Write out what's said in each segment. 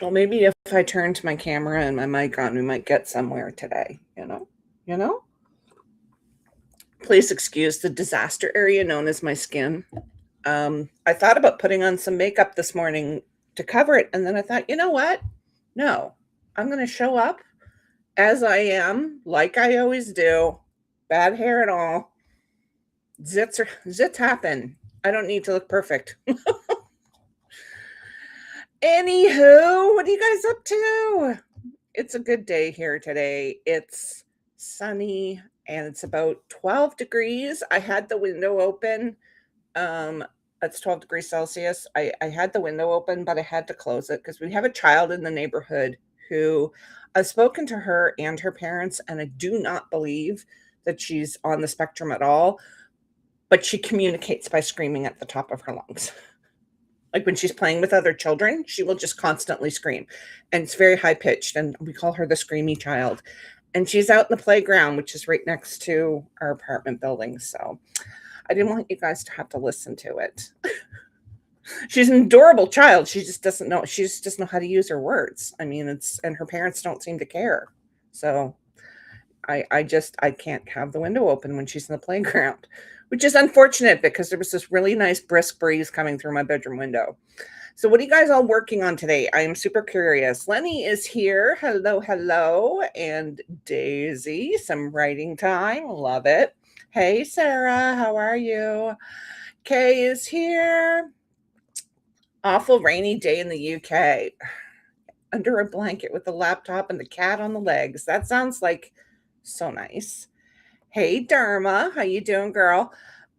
Well, maybe if I turned my camera and my mic on, we might get somewhere today, you know? You know? Please excuse the disaster area known as my skin. I thought about putting on some makeup this morning to cover it, and then I thought, you know what? No, I'm going to show up as I am, like I always do. Bad hair and all. Zits happen. I don't need to look perfect. Anywho, what are you guys up to? It's a good day here today. It's sunny and it's about 12 degrees. I had the window open. It's 12 degrees Celsius. I had the window open, but I had to close it because we have a child in the neighborhood who I've spoken to her and her parents, and I do not believe that she's on the spectrum at all, but she communicates by screaming at the top of her lungs. Like when she's playing with other children, she will just constantly scream. And it's very high pitched. And we call her the screamy child. And she's out in the playground, which is right next to our apartment building. So I didn't want you guys to have to listen to it. She's an adorable child. She just doesn't know. She just doesn't know how to use her words. I mean, and her parents don't seem to care. So I can't have the window open when she's in the playground, which is unfortunate because there was this really nice brisk breeze coming through my bedroom window. So what are you guys all working on today? I am super curious. Lenny is here. Hello, hello. And Daisy, some writing time. Love it. Hey, Sarah, how are you? Kay is here. Awful rainy day in the UK. Under a blanket with the laptop and the cat on the legs. That sounds like so nice. Hey, Dharma, how you doing, girl?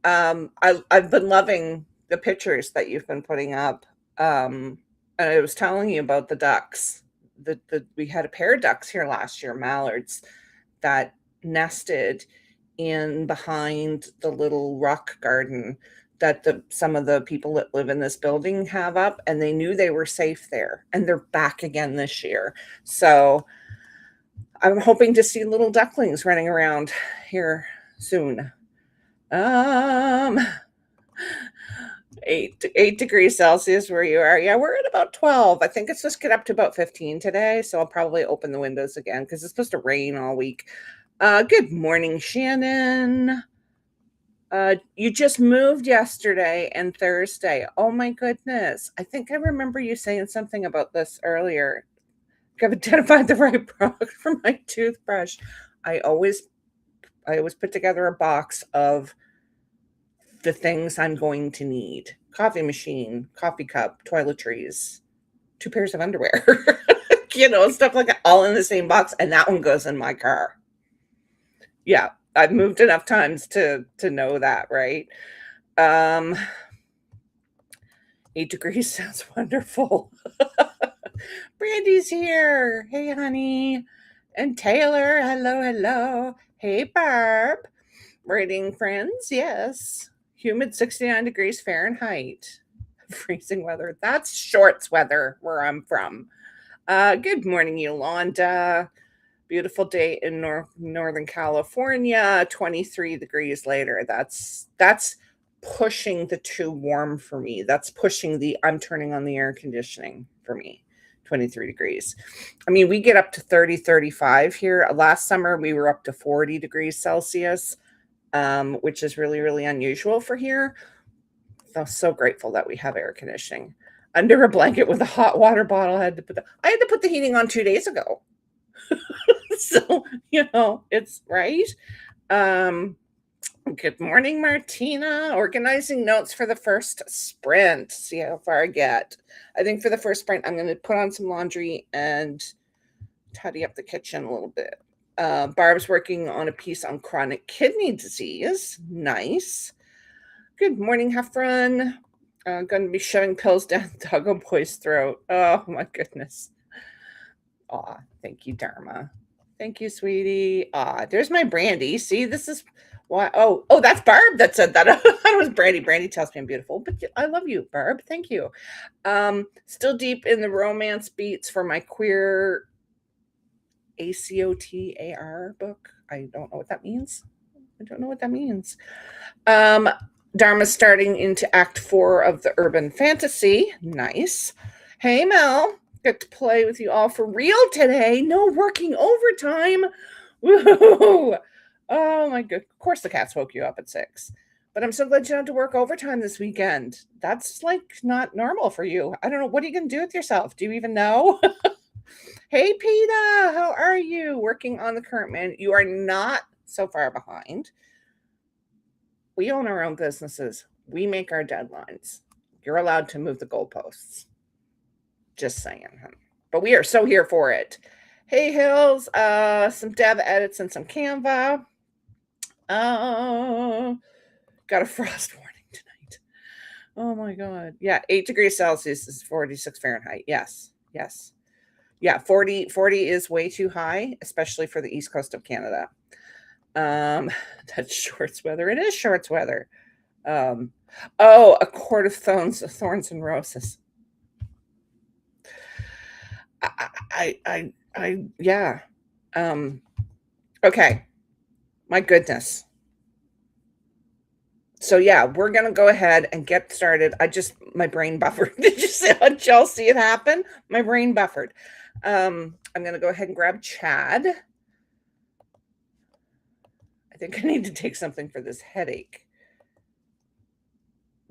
I've been loving the pictures that you've been putting up. And I was telling you about the ducks. We had a pair of ducks here last year, mallards, that nested in behind the little rock garden that some of the people that live in this building have up, and they knew they were safe there, and they're back again this year. So I'm hoping to see little ducklings running around here soon. Um, 8 degrees Celsius where you are. Yeah, we're at about 12. I think it's supposed to get up to about 15 today, so I'll probably open the windows again because it's supposed to rain all week. Good morning, Shannon. You just moved yesterday and Thursday. Oh my goodness. I think I remember you saying something about this earlier. I've identified the right product for my toothbrush. I always put together a box of the things I'm going to need. Coffee machine, coffee cup, toiletries, 2 pairs of underwear. Stuff like that, all in the same box, and that one goes in my car. Yeah, I've moved enough times to know that, right? 8 degrees sounds wonderful. Brandy's here. Hey, honey. And Taylor, hello, hello. Hey, Barb. Writing friends, yes. Humid 69 degrees Fahrenheit. Freezing weather. That's shorts weather where I'm from. Good morning, Yolanda. Beautiful day in Northern California. 23 degrees later. That's pushing the too warm for me. That's pushing I'm turning on the air conditioning for me. 23 degrees. I mean, we get up to 30, 35 here. Last summer, we were up to 40 degrees Celsius, which is really, really unusual for here. I'm so grateful that we have air conditioning. Under a blanket with a hot water bottle. I had to put the heating on 2 days ago. So, it's right. Good morning, Martina. Organizing notes for the first sprint. See how far I get. I think for the first sprint, I'm going to put on some laundry and tidy up the kitchen a little bit. Barb's working on a piece on chronic kidney disease. Nice. Good morning, Heffron. Going to be shoving pills down Doggo Boy's throat. Oh, my goodness. Aw, thank you, Dharma. Thank you, sweetie. There's my Brandy. See, this is why. Oh, that's Barb that said that. I thought it was Brandy. Brandy tells me I'm beautiful, but I love you, Barb. Thank you. Still deep in the romance beats for my queer ACOTAR book. I don't know what that means. Dharma's starting into Act 4 of the Urban Fantasy. Nice. Hey, Mel. Get to play with you all for real today. No working overtime. Woo! Oh my god. Of course the cats woke you up at 6. But I'm so glad you don't have to work overtime this weekend. That's like not normal for you. I don't know. What are you gonna do with yourself? Do you even know? Hey Peta, how are you? Working on the current man. You are not so far behind. We own our own businesses. We make our deadlines. You're allowed to move the goalposts. Just saying. But we are so here for it. Hey Hills, some dev edits and some Canva. Uh, got a frost warning tonight. Oh my god. Yeah, 8 degrees Celsius is 46 Fahrenheit. Yes. Yes. Yeah, 40 is way too high, especially for the east coast of Canada. That's shorts weather. It is shorts weather. Oh, a quart of thorns and roses. Yeah. Okay. My goodness. So yeah, we're gonna go ahead and get started. My brain buffered. Did you see on Chelsea it happened? My brain buffered. I'm gonna go ahead and grab Chad. I think I need to take something for this headache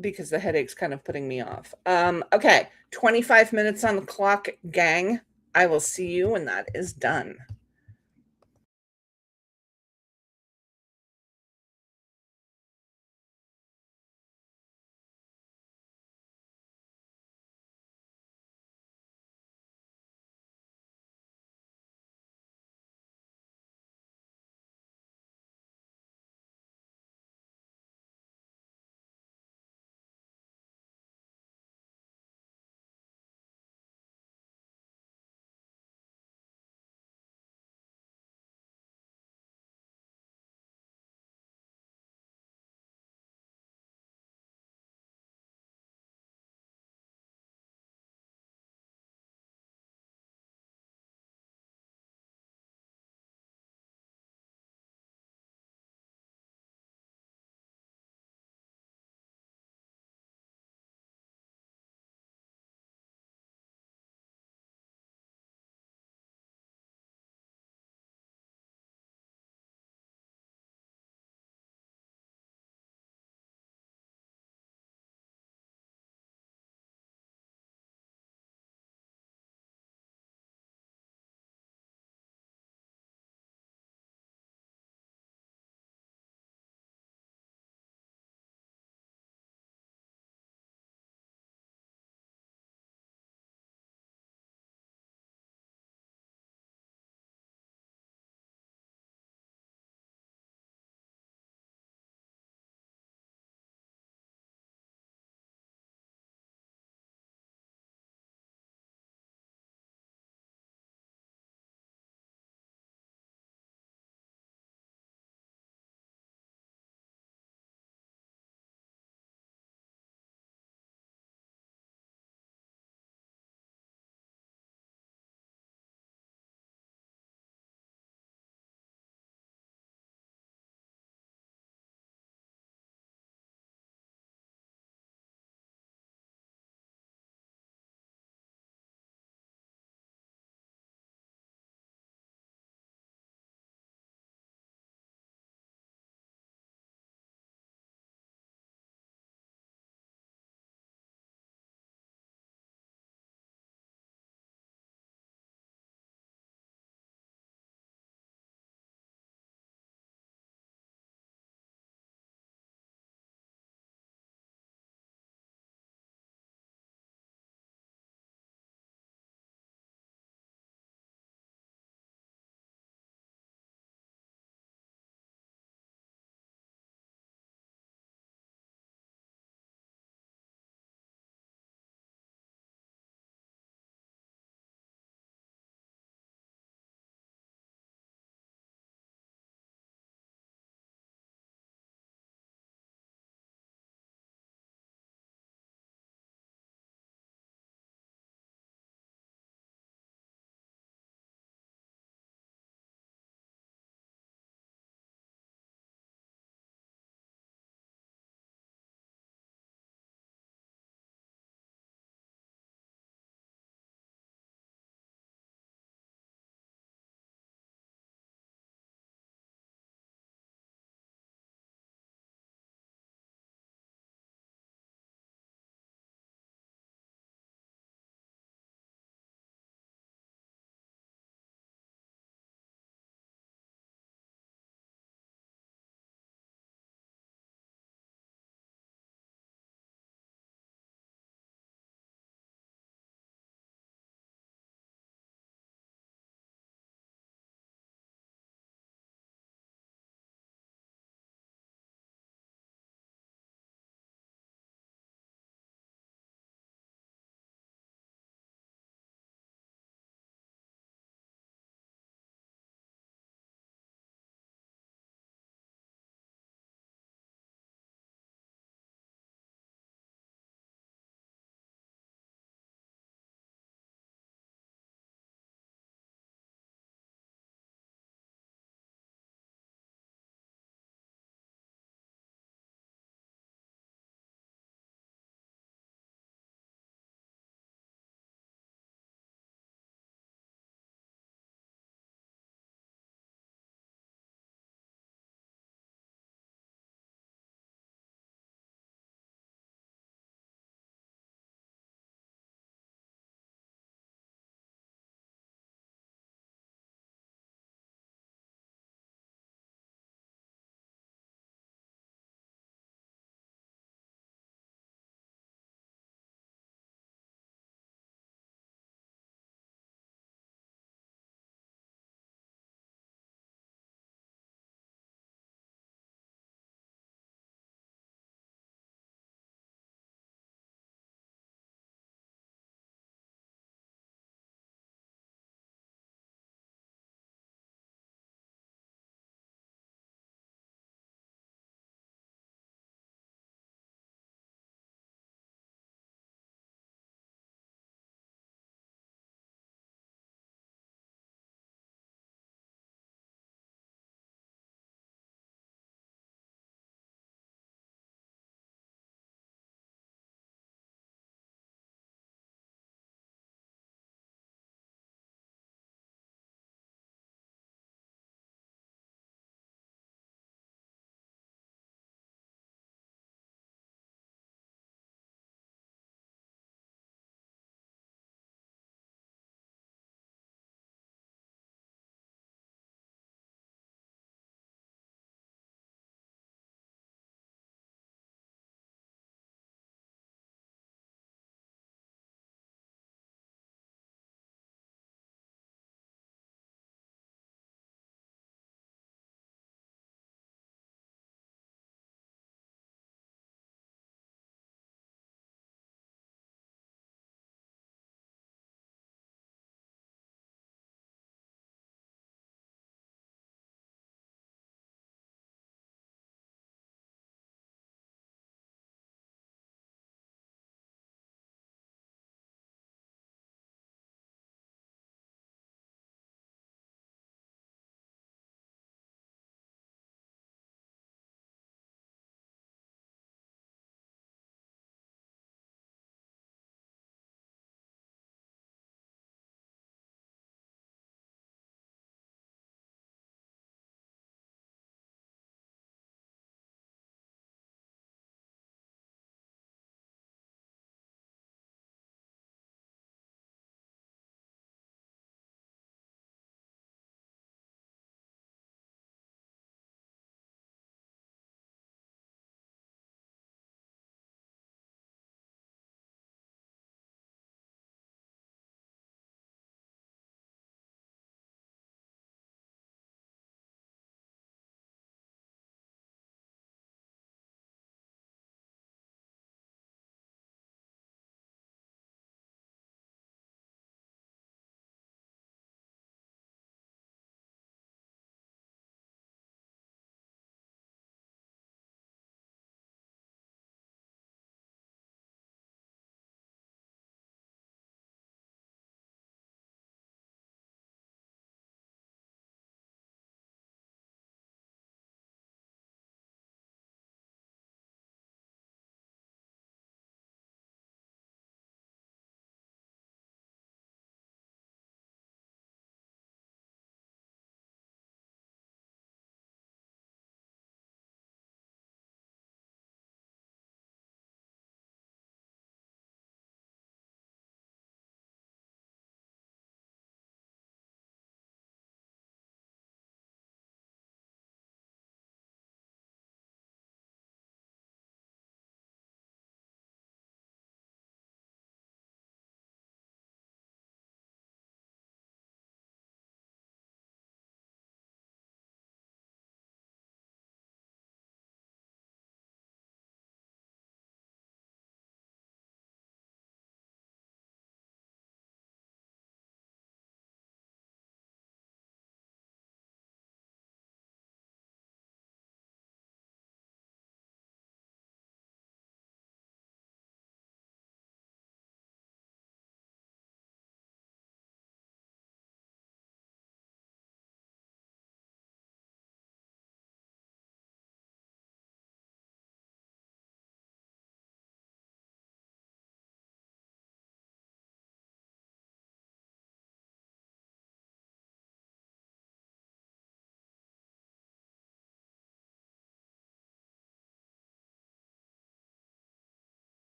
because the headache's kind of putting me off. Okay, 25 minutes on the clock, gang. I will see you when that is done.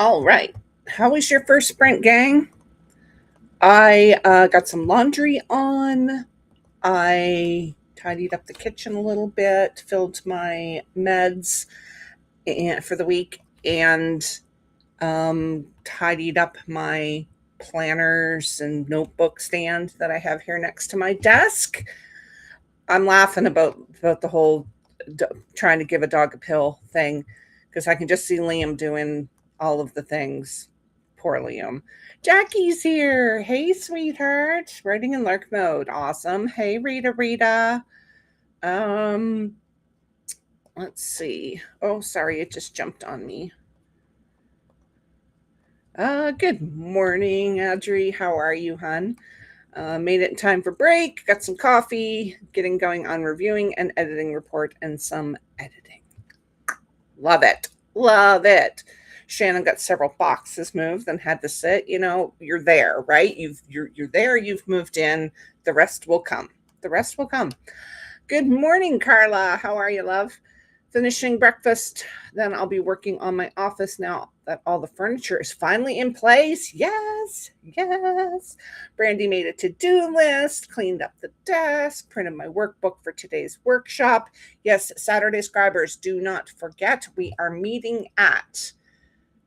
All right. How was your first sprint, gang? I got some laundry on. I tidied up the kitchen a little bit, filled my meds for the week, and tidied up my planners and notebook stand that I have here next to my desk. I'm laughing about the whole trying to give a dog a pill thing because I can just see Liam doing all of the things. Poor Liam. Jackie's here. Hey, sweetheart. Writing in Lark mode. Awesome. Hey, Rita. Um, let's see. Oh, sorry, it just jumped on me. Good morning, Audrey. How are you, hun? Made it in time for break. Got some coffee. Getting going on reviewing and editing report and some editing. Love it. Love it. Shannon got several boxes moved and had to sit. You know, you're there, right? You're there. You've moved in. The rest will come. The rest will come. Good morning, Carla. How are you, love? Finishing breakfast. Then I'll be working on my office now that all the furniture is finally in place. Yes. Brandy made a to-do list, cleaned up the desk, printed my workbook for today's workshop. Yes, Saturday Scribers, do not forget we are meeting at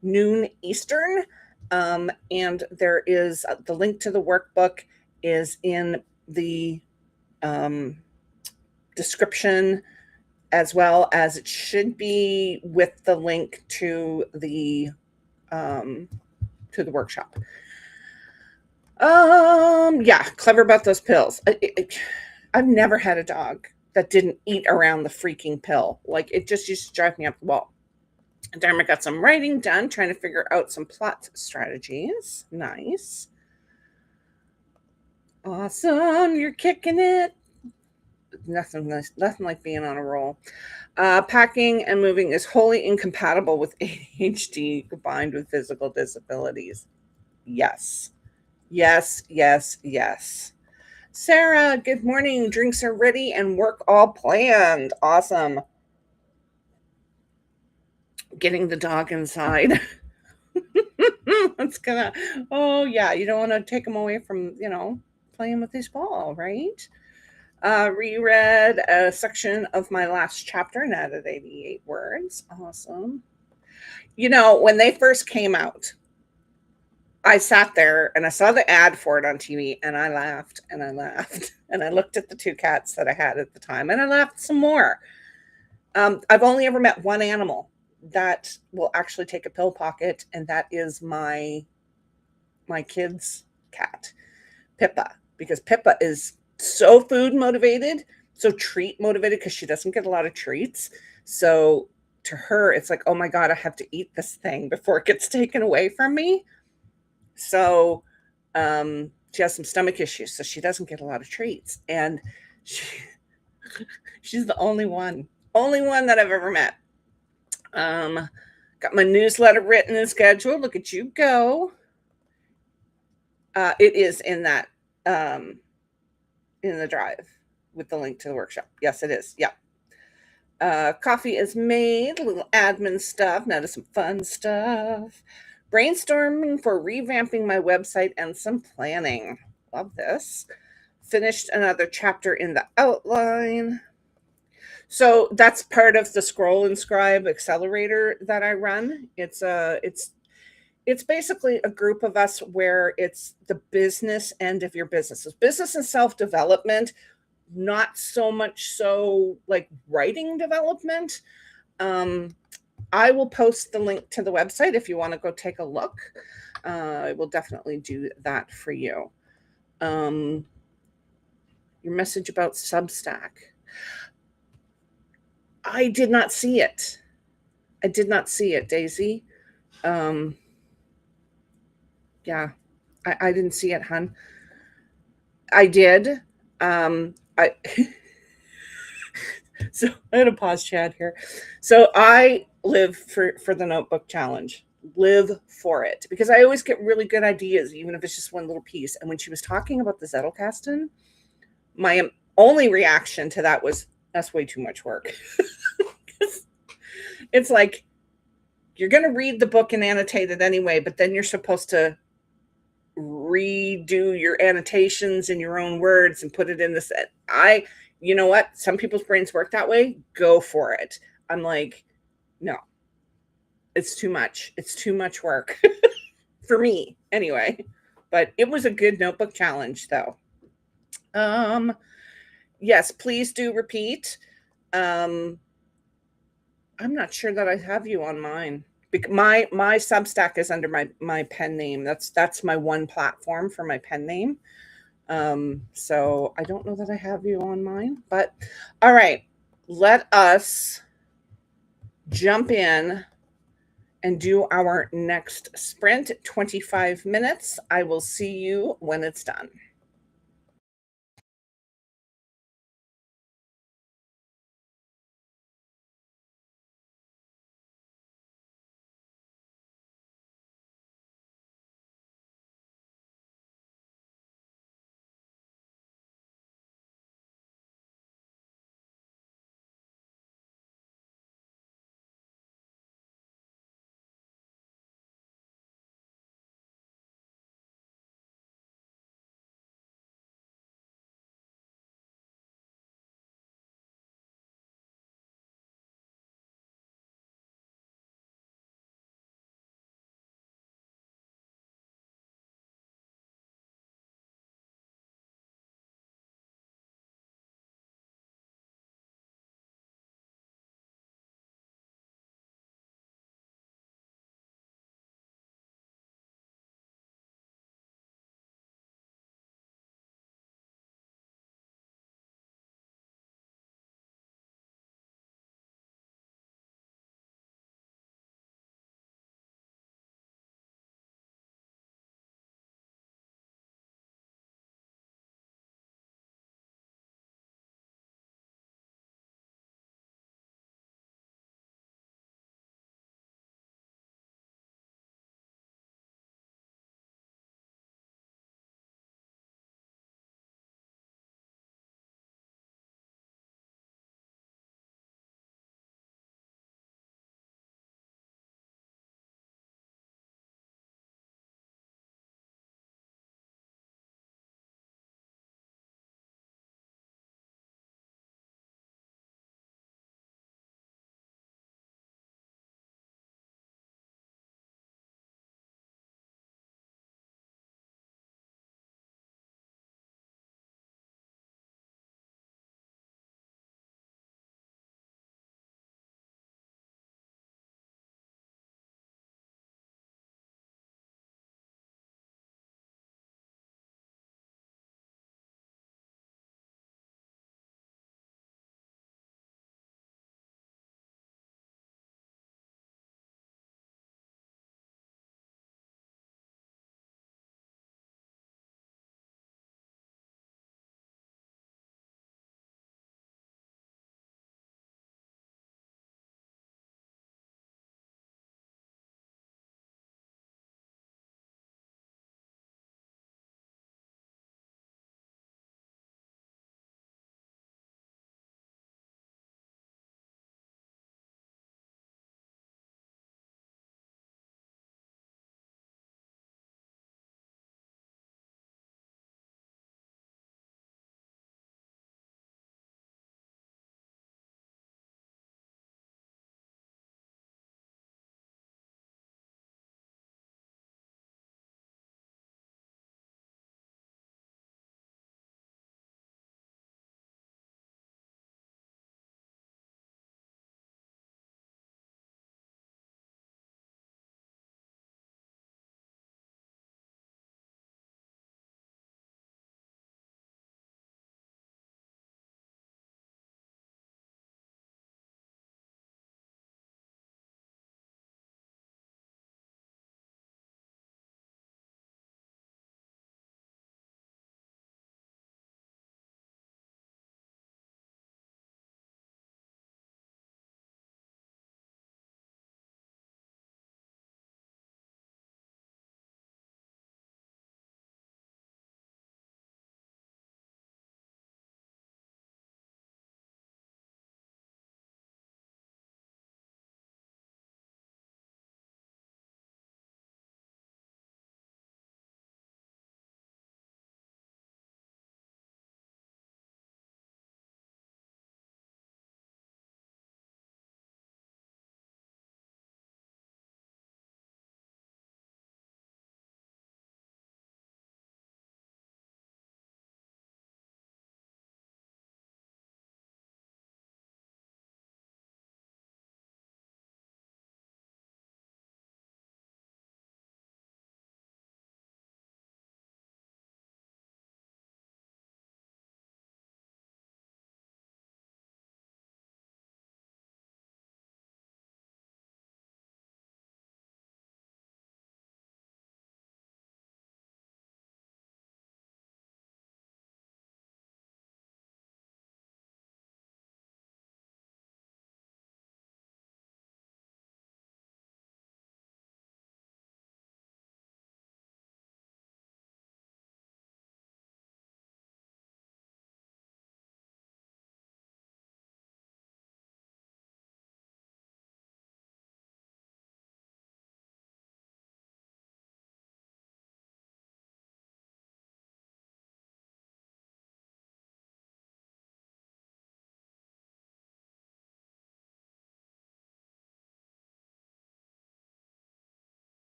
noon Eastern. And there is the link to the workbook is in the description, as well as it should be with the link to the workshop. Yeah, clever about those pills. I've never had a dog that didn't eat around the freaking pill. Like, it just used to drive me up the wall. Dharma got some writing done, trying to figure out some plot strategies. Nice. Awesome. You're kicking it. Nothing like being on a roll. Packing and moving is wholly incompatible with ADHD combined with physical disabilities. Yes. Sarah, good morning. Drinks are ready and work all planned. Awesome. Getting the dog inside. It's gonna, oh yeah, you don't want to take him away from, playing with his ball, right? Reread a section of my last chapter and added 88 words. Awesome. When they first came out, I sat there and I saw the ad for it on TV and I laughed and I laughed. And I looked at the two cats that I had at the time and I laughed some more. I've only ever met one animal that will actually take a pill pocket, and that is my kid's cat, Pippa, because Pippa is so food motivated, so treat motivated, because she doesn't get a lot of treats. So to her, it's like, oh my God, I have to eat this thing before it gets taken away from me. So she has some stomach issues, so she doesn't get a lot of treats. And she's the only one that I've ever met. Got my newsletter written and scheduled. Look at you go. It is in that in the drive with the link to the workshop. Yes, it is. Yeah. Coffee is made, a little admin stuff, now to some fun stuff. Brainstorming for revamping my website and some planning. Love this. Finished another chapter in the outline. So that's part of the Scroll and Scribe accelerator that I run. It's basically a group of us where it's the business end of your business. It's business and self-development, not so much so like writing development. I will post the link to the website if you want to go take a look. I will definitely do that for you. Your message about Substack. I did not see it. Daisy. Yeah, I didn't see it, hun. I did. So I had to pause Chad here. So I live for the notebook challenge. Live for it, because I always get really good ideas, even if it's just one little piece. And when she was talking about the Zettelkasten, my only reaction to that was, that's way too much work. It's like, you're going to read the book and annotate it anyway, but then you're supposed to redo your annotations in your own words and put it in this. You know what? Some people's brains work that way. Go for it. I'm like, no, it's too much. It's too much work for me anyway. But it was a good notebook challenge, though. Um, yes, please do repeat. Um, I'm not sure that I have you on mine. My Substack is under my pen name. That's my one platform for my pen name. So I don't know that I have you on mine, but all right, let us jump in and do our next sprint, 25 minutes. I will see you when it's done.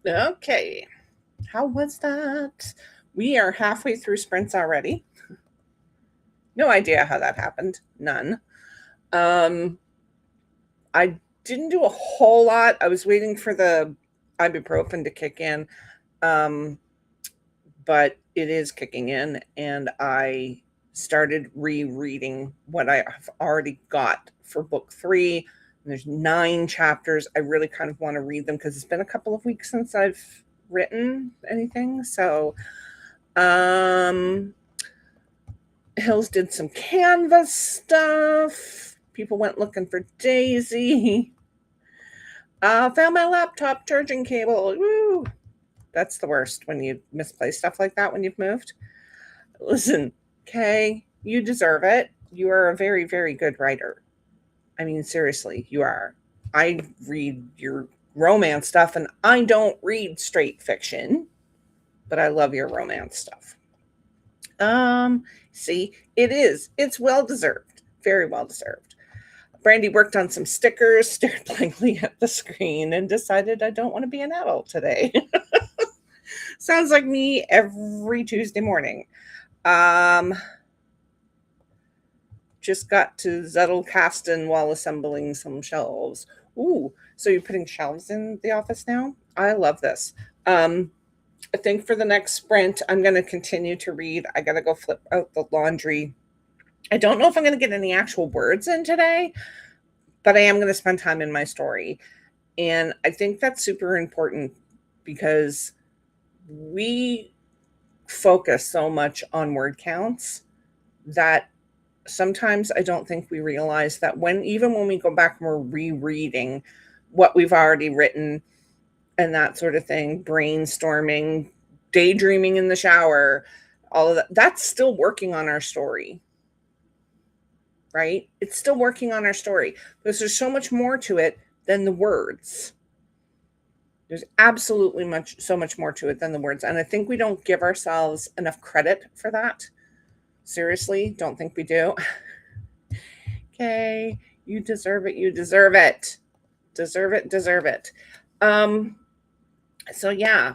Okay. How was that? We are halfway through sprints already. No idea how that happened. None. Um, I didn't do a whole lot. I was waiting for the ibuprofen to kick in. Um, but it is kicking in, and I started rereading what I have already got for book 3. There's 9 chapters. I really kind of want to read them because it's been a couple of weeks since I've written anything. So, Hills did some Canvas stuff. People went looking for Daisy. Found my laptop charging cable. Woo! That's the worst when you misplace stuff like that when you've moved. Listen, Kay, you deserve it. You are a very, very good writer. I mean, seriously, you are. I read your romance stuff, and I don't read straight fiction, but I love your romance stuff. See, it is. It's well deserved. Very well deserved. Brandy worked on some stickers, stared blankly at the screen, and decided I don't want to be an adult today. Sounds like me every Tuesday morning. Just got to Zettelkasten while assembling some shelves. Ooh, so you're putting shelves in the office now? I love this. I think for the next sprint, I'm going to continue to read. I got to go flip out the laundry. I don't know if I'm going to get any actual words in today, but I am going to spend time in my story. And I think that's super important because we focus so much on word counts that sometimes I don't think we realize that even when we go back and we're rereading what we've already written and that sort of thing, brainstorming, daydreaming in the shower, all of that, that's still working on our story, right? It's still working on our story because there's so much more to it than the words. There's absolutely so much more to it than the words. And I think we don't give ourselves enough credit for that. Seriously, don't think we do. Okay, you deserve it. You deserve it. Deserve it. Deserve it. So yeah,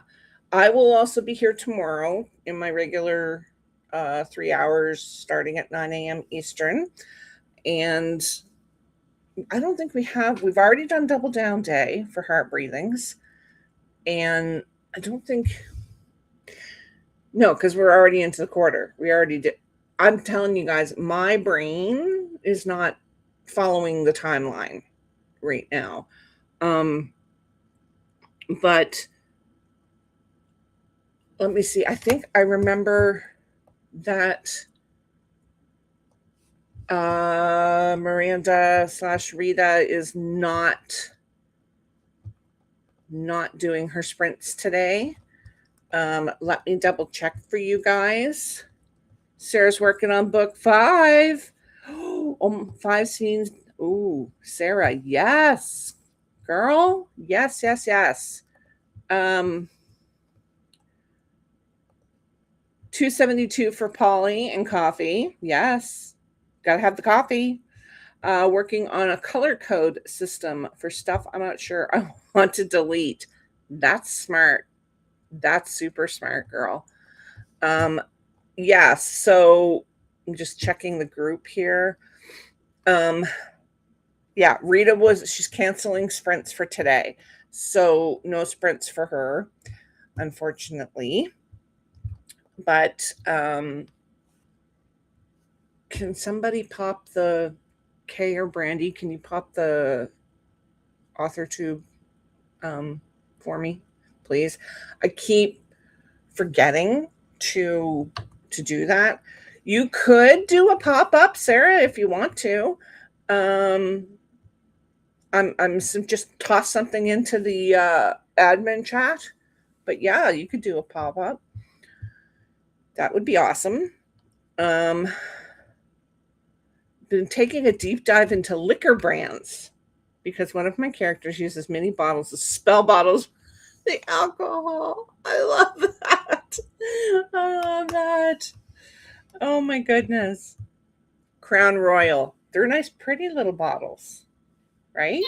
I will also be here tomorrow in my regular 3 hours starting at 9 a.m. Eastern. And I don't think we've already done double down day for heart breathings. And I don't think, no, because we're already into the quarter. We already did. I'm telling you guys, my brain is not following the timeline right now. But let me see. I think I remember that Miranda/Rita is not doing her sprints today. Let me double check for you guys. Sarah's working on book 5. Oh, 5 scenes. Ooh, Sarah, yes. Girl, yes. 272 for Polly and coffee. Yes. Gotta have the coffee. Working on a color code system for stuff I'm not sure I want to delete. That's smart. That's super smart, girl. Yeah, so I'm just checking the group here. Yeah, she's canceling sprints for today. So no sprints for her, unfortunately. But can somebody pop the Kay or Brandy? Can you pop the author tube for me, please? I keep forgetting to do that. You could do a pop-up, Sarah, if you want to. I'm just toss something into the admin chat. But yeah, you could do a pop-up. That would be awesome. Been taking a deep dive into liquor brands because one of my characters uses mini bottles as spell bottles. The alcohol. I love that. I love that. Oh my goodness. Crown Royal. They're nice, pretty little bottles, right?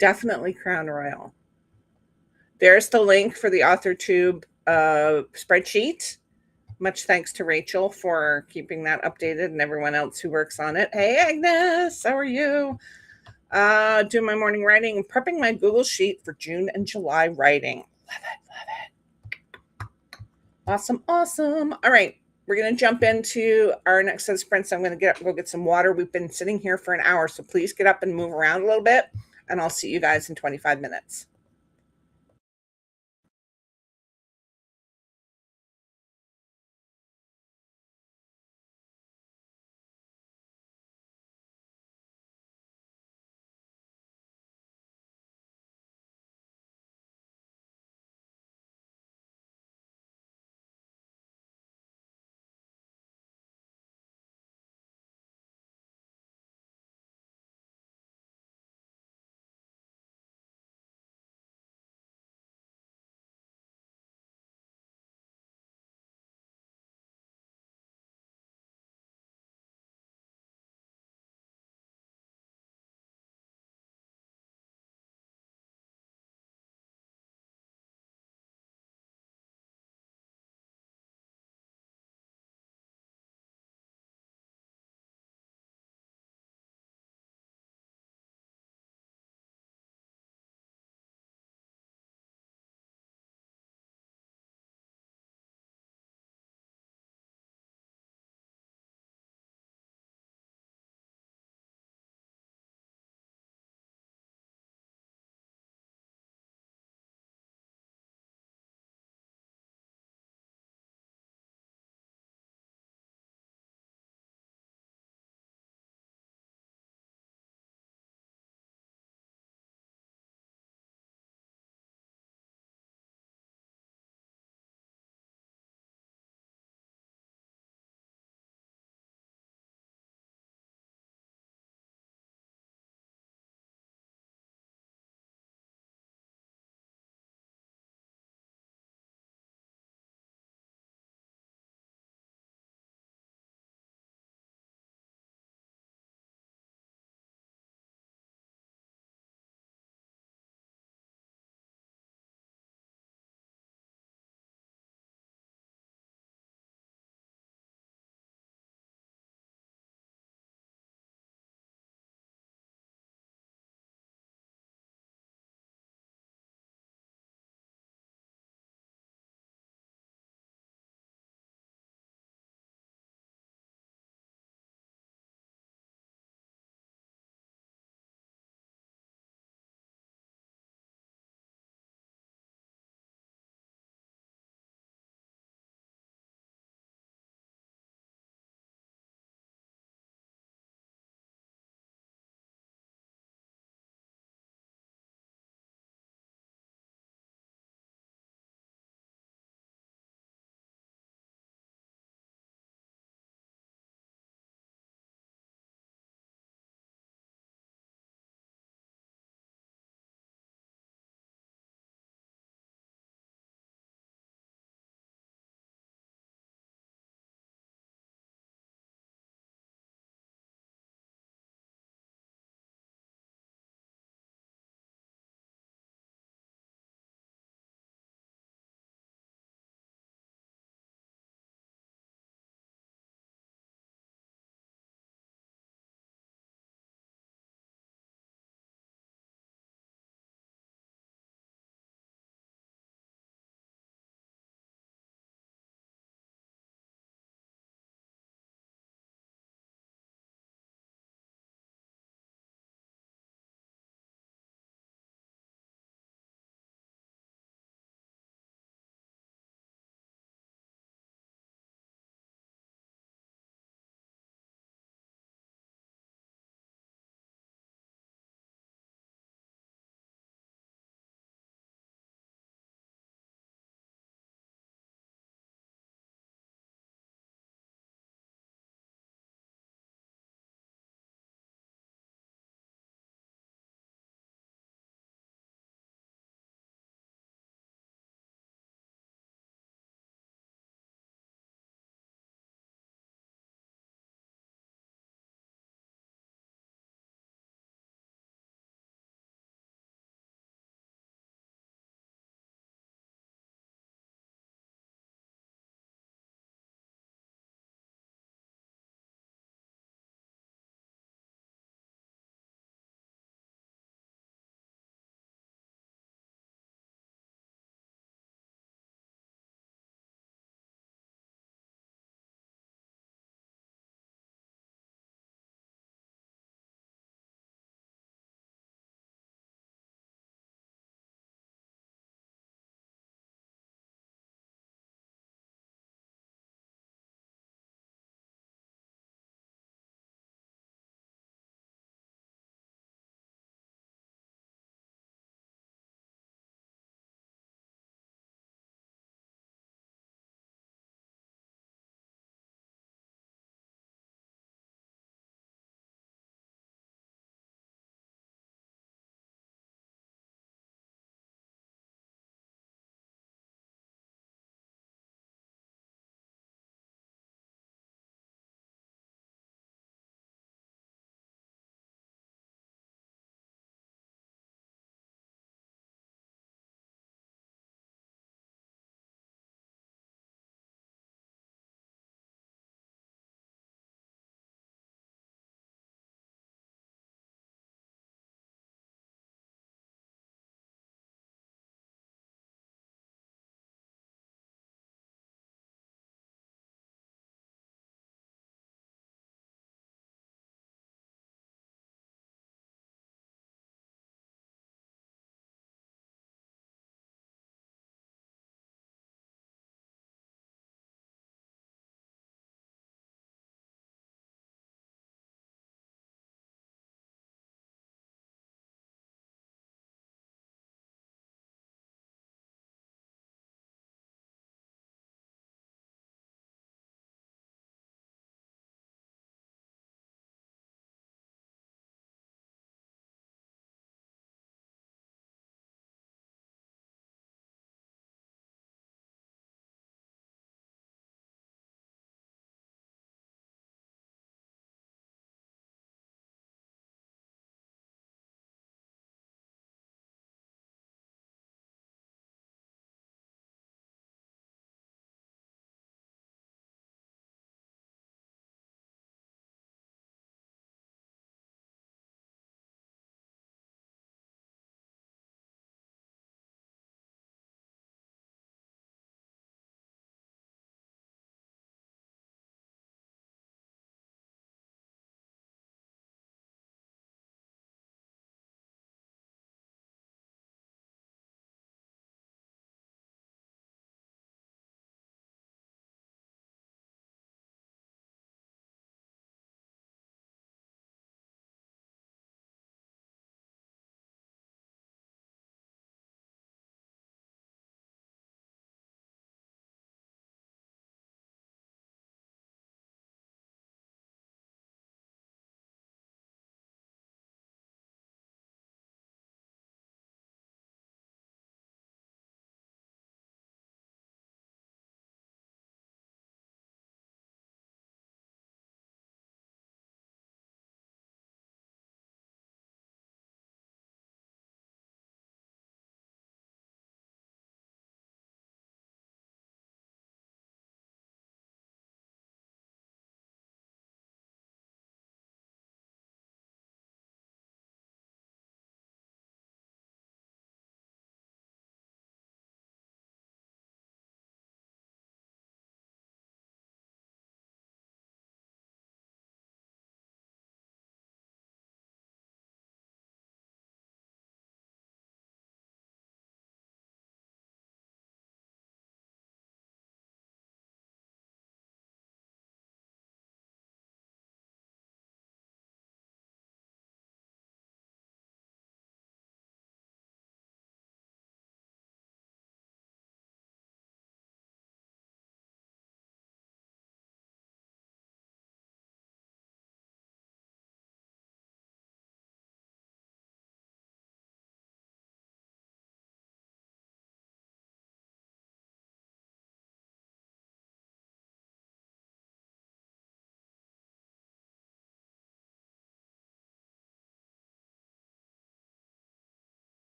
Definitely Crown Royal. There's the link for the AuthorTube spreadsheet. Much thanks to Rachel for keeping that updated and everyone else who works on it. Hey, Agnes, how are you? Doing my morning writing and prepping my Google Sheet for June and July writing. Love it, love it. Awesome, awesome. All right, we're going to jump into our next set of sprints. I'm going to get up and go get some water. We've been sitting here for an hour, so please get up and move around a little bit, and I'll see you guys in 25 minutes.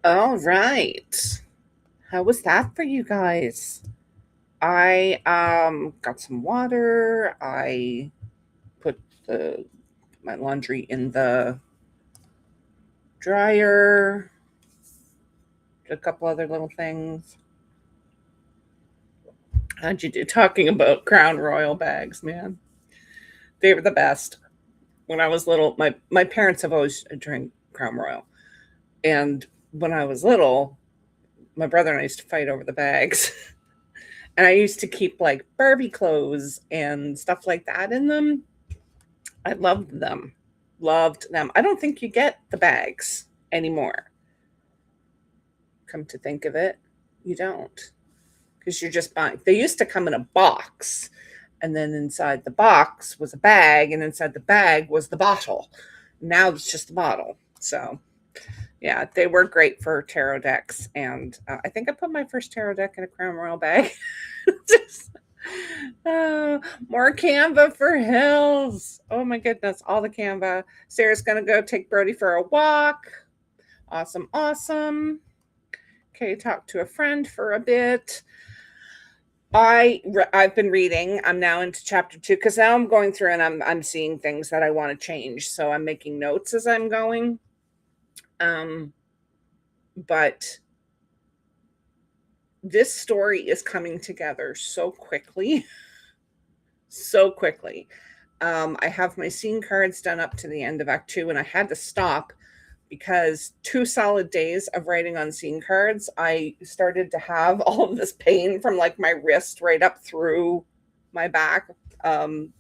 All right. How was that for you guys? I got some water. I put the my laundry in the dryer. Did a couple other little things. How'd you do? Talking about Crown Royal bags, man. They were the best. When I was little, my parents have always drank Crown Royal. And when I was little, my brother and I used to fight over the bags. And I used to keep like Barbie clothes and stuff like that in them. I loved them. Loved them. I don't think you get the bags anymore. Come to think of it, you don't. Because you're just buying. They used to come in a box, and then inside the box was a bag, and inside the bag was the bottle. Now it's just the bottle. So, yeah, they were great for tarot decks. And I think I put my first tarot deck in a Crown Royal bag. Just, more Canva for Hills. Oh my goodness, all the Canva. Sarah's gonna go take Brody for a walk. Awesome, awesome. Okay, talk to a friend for a bit. I've been reading. I'm now into chapter 2 because now I'm going through and I'm seeing things that I want to change. So I'm making notes as I'm going. But this story is coming together so quickly. So quickly. I have my scene cards done up to the end of Act 2, and I had to stop because 2 solid days of writing on scene cards, I started to have all of this pain from like my wrist right up through my back.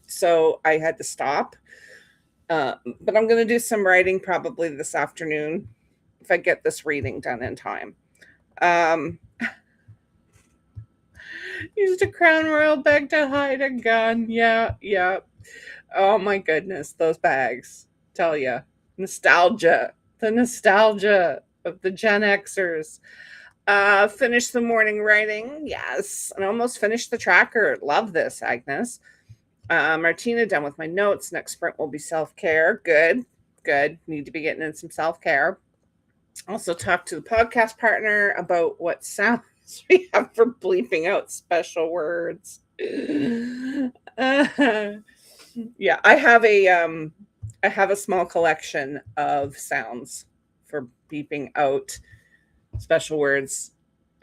So I had to stop. But I'm going to do some writing probably this afternoon if I get this reading done in time. Used a Crown Royal bag to hide a gun. Yeah, yeah. Oh my goodness, those bags. Tell ya. Nostalgia. The nostalgia of the Gen Xers. Finished the morning writing. Yes. And almost finished the tracker. Love this, Agnes. Martina, done with my notes. Next sprint will be self-care. Good. Good. Need to be getting in some self-care. Also talked to the podcast partner about what sounds we have for bleeping out special words. Yeah, I have a small collection of sounds for beeping out special words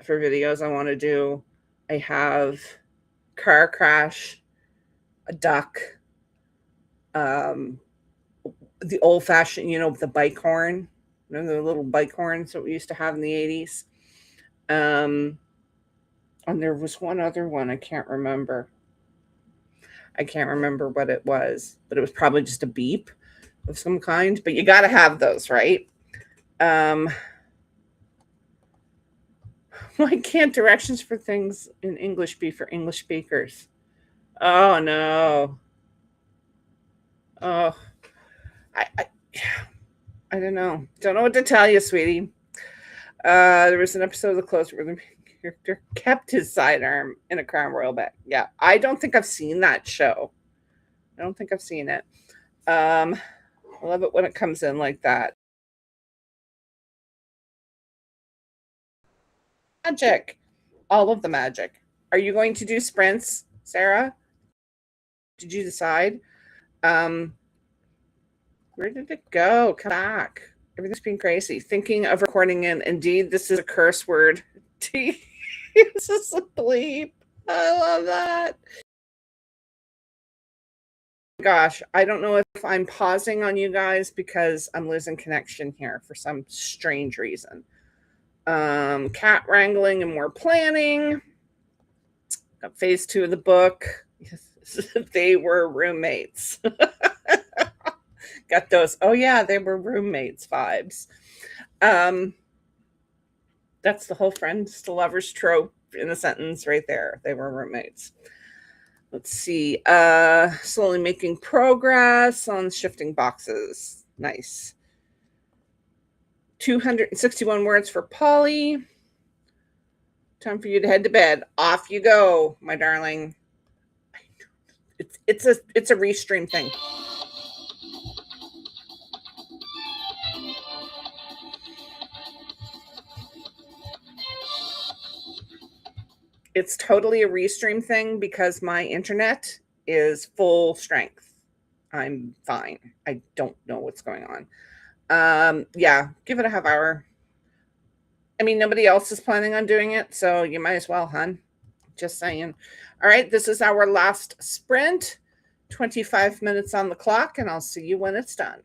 for videos I want to do. I have car crash, a duck, um, the old fashioned, the bike horn, the little bike horns that we used to have in the 80s. And there was one other one I can't remember. I can't remember what it was, but it was probably just a beep of some kind. But you got to have those, right? Why can't directions for things in English be for English speakers? Oh no. Oh, I I don't know. Don't know what to tell you, sweetie. There was an episode of The Close where the character kept his sidearm in a Crown Royal bag. Yeah, I don't think I've seen that show. I don't think I've seen it. I love it when it comes in like that. Magic. All of the magic. Are you going to do sprints, Sarah? Did you decide? Um, where did it go? Come back. Everything's been crazy. Thinking of recording in. Indeed, this is a curse word. This is a bleep. I love that. Gosh, I don't know if I'm pausing on you guys because I'm losing connection here for some strange reason. Cat wrangling and more planning. Got phase 2 of the book. They were roommates. Got those, oh yeah, they were roommates vibes. That's the whole friends to lovers trope in a sentence right there. They were roommates. Let's see. Slowly making progress on shifting boxes. Nice. 261 words for Polly. Time for you to head to bed. Off you go, my darling. It's a restream thing. It's totally a restream thing because my internet is full strength. I'm fine. I don't know what's going on. Yeah, give it a half hour. I mean, nobody else is planning on doing it, so you might as well, hun. Just saying. All right, this is our last sprint. 25 minutes on the clock, and I'll see you when it's done.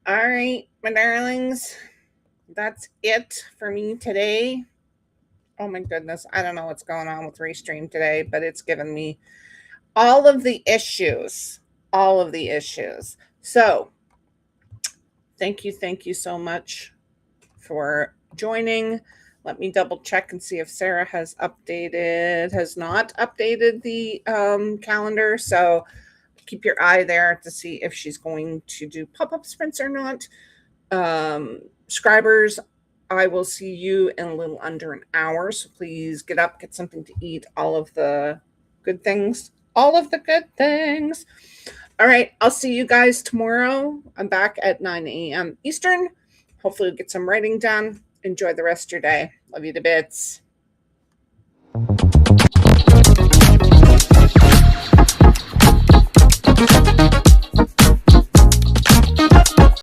All right, my darlings, that's it for me today. Oh my goodness, I don't know what's going on with Restream today, but it's given me all of the issues. All of the issues. So, thank you so much for joining. Let me double check and see if Sarah has not updated the calendar. So keep your eye there to see if she's going to do pop-up sprints or not. Scribers, I will see you in a little under an hour. So please get up, get something to eat, all of the good things. All of the good things. All right, I'll see you guys tomorrow. I'm back at 9 a.m. Eastern. Hopefully, you'll get some writing done. Enjoy the rest of your day. Love you to bits.